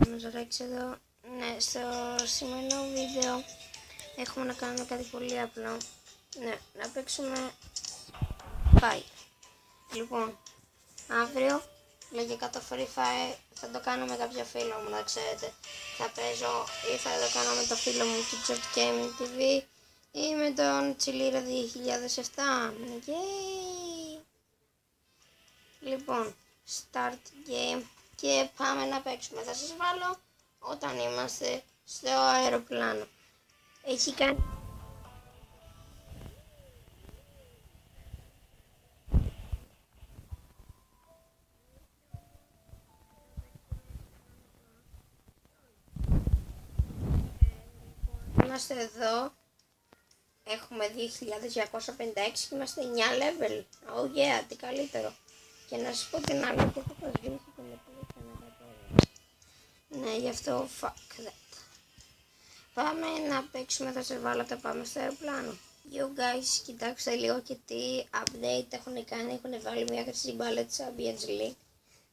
Μαζορέξ εδώ. Ναι, στο σημερινό βίντεο έχουμε να κάνουμε κάτι πολύ απλό. Ναι, να παίξουμε Fire. Λοιπόν, αύριο λογικά το Free Fire θα το κάνω με κάποιο φίλο μου, να ξέρετε. Θα παίζω ή θα το κάνω με το φίλο μου του Chat Gaming TV ή με τον Τσιλίρα 2007. Yay! Λοιπόν, start game και πάμε να παίξουμε. Θα σας βάλω όταν είμαστε στο αεροπλάνο. Έχει κάνει... Είμαστε εδώ. Έχουμε 2256 και είμαστε 9 level. Oh yeah, τι καλύτερο. Και να σας πω την άλλη που έχω σβήσει το λεπτό ναι, γι' αυτό fuck that. Πάμε να παίξουμε, θα σας βάλω τα πάμε στο αεροπλάνο. You guys, κοιτάξτε λίγο και τι update έχουν κάνει. Έχουν βάλει μια χρυσή μπάλα της Champions League.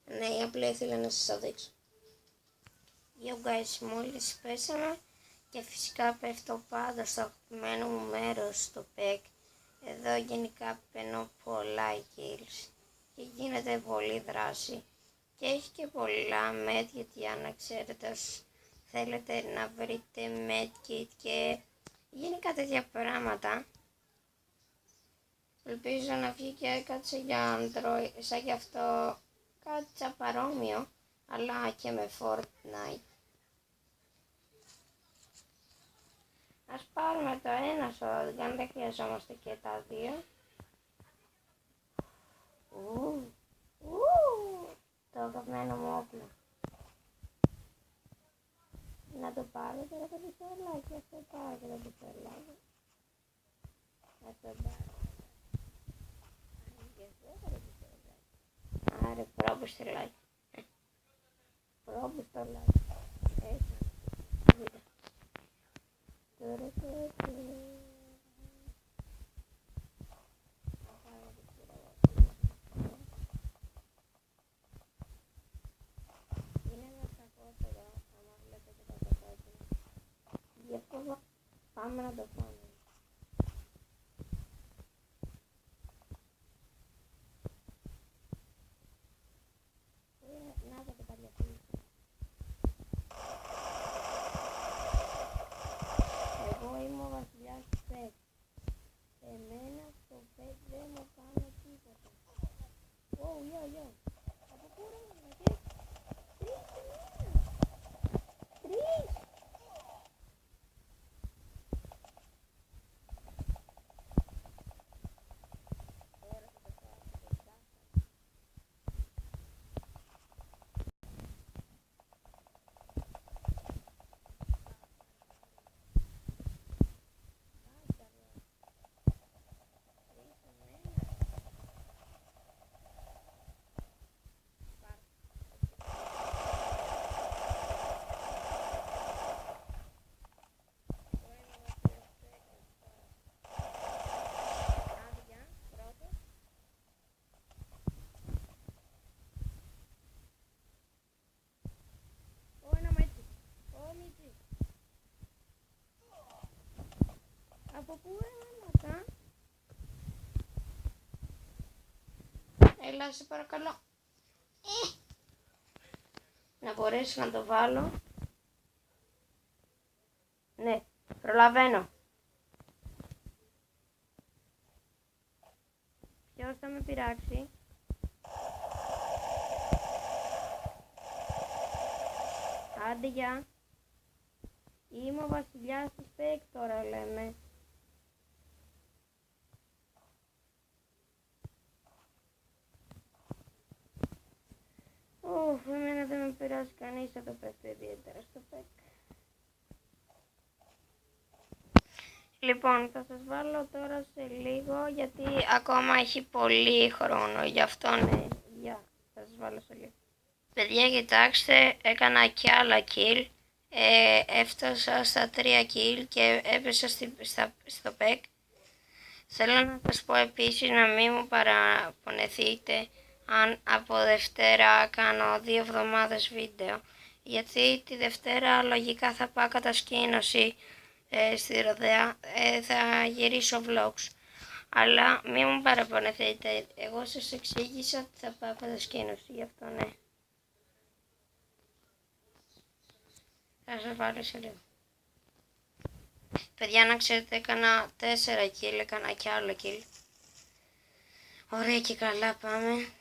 Ναι, απλά ήθελα να σας το δείξω. You guys, μόλις πέσαμε και φυσικά πέφτω πάντα στο αγαπημένο μου μέρος, στο PEC. Εδώ γενικά παίρνω πολλά kills και γίνεται πολλή δράση. Και έχει και πολλά med, γιατί αν ξέρετε θέλετε να βρείτε medkit και γενικά τέτοια πράγματα. Ελπίζω να βγει και κάτι για Android, σαν γι' αυτό κάτι σαν παρόμοιο, αλλά και με Fortnite. Ας πάρουμε το ένα shotgun, δεν χρειαζόμαστε και τα δύο. Το αγαπημένο μου όπλο. Να το πάρω τώρα το πιστολάκι, αυτό πάρω και το πιστολάκι. Να το πάρω. Άρε, πρόπιστολάκι. Πρόπιστολάκι. Έτσι. Τώρα πάμε να το πάμε. Να το παλιαφύγει. Εγώ είμαι ο βασιλιάς του PEC. Εμένα στο PEC δεν μου κάνω τίποτα. Yo. Από πού ρε μαλακές? 3 εμένα. 3. Από πού έμαθα? Έλα, σε παρακαλώ. Να μπορέσω να το βάλω. Ναι, προλαβαίνω. Ποιος θα με πειράξει? Άντε γεια. Είμαι ο βασιλιάς της PEC τώρα λέμε. Εμένα δεν με πειράζει κανείς εδώ πέφτει ιδιαίτερα στο PEC. Λοιπόν, θα σας βάλω τώρα σε λίγο γιατί ακόμα έχει πολύ χρόνο, γι' αυτό ναι, θα σας βάλω σε λίγο. Παιδιά, κοιτάξτε, έκανα και άλλα kill, έφτασα στα 3 kill και έπεσα στο PEC. Θέλω να σας πω επίσης να μην μου παραπονεθείτε αν από Δευτέρα κάνω 2 εβδομάδες βίντεο. Γιατί τη Δευτέρα λογικά θα πάω κατασκήνωση στη Ροδέα. Θα γυρίσω vlogs. Αλλά μη μου παραπονεθείτε. Εγώ σας εξήγησα ότι θα πάω κατασκήνωση. Γι' αυτό ναι. Θα σας βάλω σε λίγο. Παιδιά, να ξέρετε, έκανα 4 kill, έκανα κι άλλο kill. Ωραία και καλά πάμε.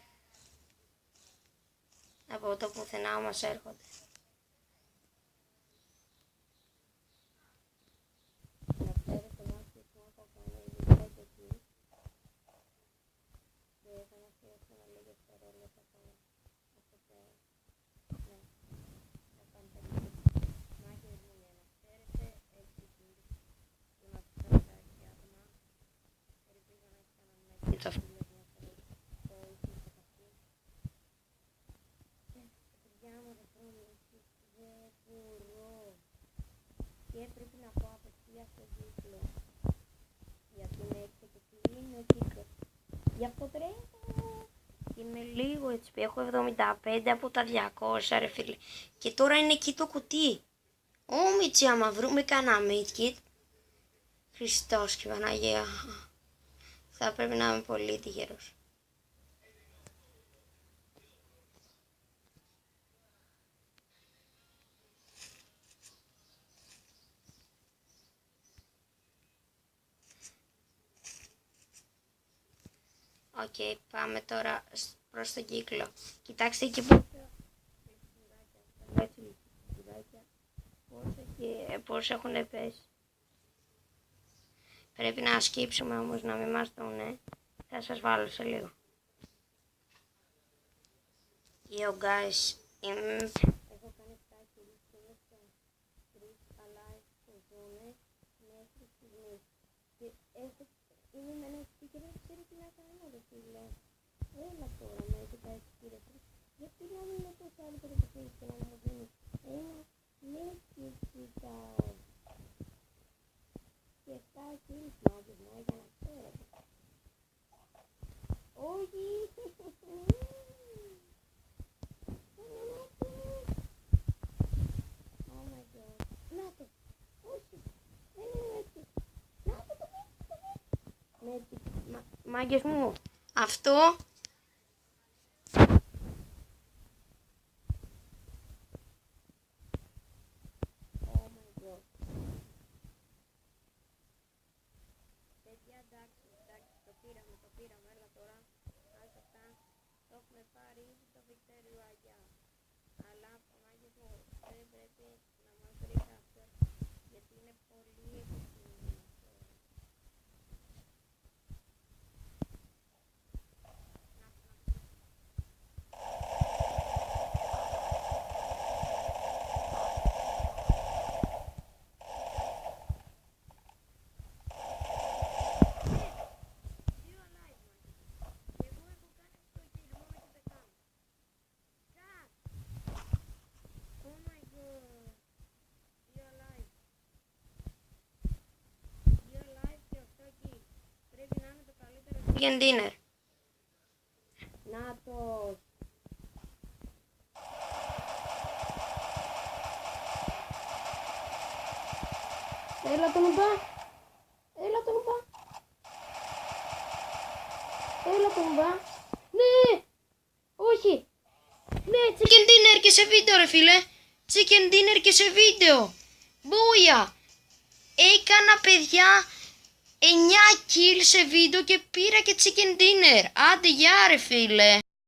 Από το πουθενά μας έρχονται. Να ξέρετε, μάθει που έχω κάνει ήδη 5 kill. Και θα μας χρειαστούν λίγες δευτερόλεπτα ακόμα. Αυτό πέρα. Ναι, θα πάμε περίπου. Μάχες μου για να ξέρετε, 6 kill. Είμαστε 46 άτομα. Ελπίζω να έχει κανένα το φίλο μου το ίσως το χαρτί. Παιδιά μου δεν μπορώ. Και πρέπει να πάω απευθείας στον κύκλο. Γιατί με έρχεται και κλείνει ο κύκλος. Γι' αυτό τρέχω. Είμαι λίγο έτσι. Έχω 75 από τα 200 ρε φίλε. Και τώρα είναι εκεί το κουτί. Μίτσι, άμα βρούμε κανένα medkit. Χριστός και Παναγία. Θα πρέπει να είμαι πολύ τυχερός. Οκ, πάμε τώρα προς τον κύκλο. Κοιτάξτε εκεί πώς έχουν πέσει. Πρέπει να σκύψουμε όμως να μην μας δούνε. Θα σας βάλω σε λίγο. Yo guys, έχω κάνει 7 kills και είμαι στα 3 alive που ζουνε μέχρι στιγμής. Και είμαι με ένα speaker, δεν ξέρω τι να κάνω ρε φίλε. Έλα τώρα με κοιτάει κύριε. Γιατί να μην είναι τόσο άλλο το παιχνίδι και να μου δίνει ένα κοιτάω. Και 7 kills μάγκες μου για να ξέρετε. Όχι. Oh my god. Να το. Όχι. Δεν είναι έτσι. Να το το. Μάγκες μου. Αυτό. Oh my god. Παιδιά, εντάξει, το πήραμε, έλα τώρα. Άσε αυτά. Το έχουμε πάρει ήδη το Βικτέριο Αγιά. Αλλά, μάγκες μου, δεν πρέπει να μας βρει κάποιος, γιατί είναι πολύ επικίνδυνο αυτό. Chicken dinner. Νάτος. Έλα τον ουπά. Έλα τον ουπά. Έλα τον ουπά. Ναι. Όχι. Ναι, chicken dinner και σε βίντεο ρε φίλε. Chicken dinner και σε βίντεο. Μπούια. Έκανα παιδιά 9 kills σε βίντεο και πήρα και chicken dinner. Άντε γεια ρε φίλε.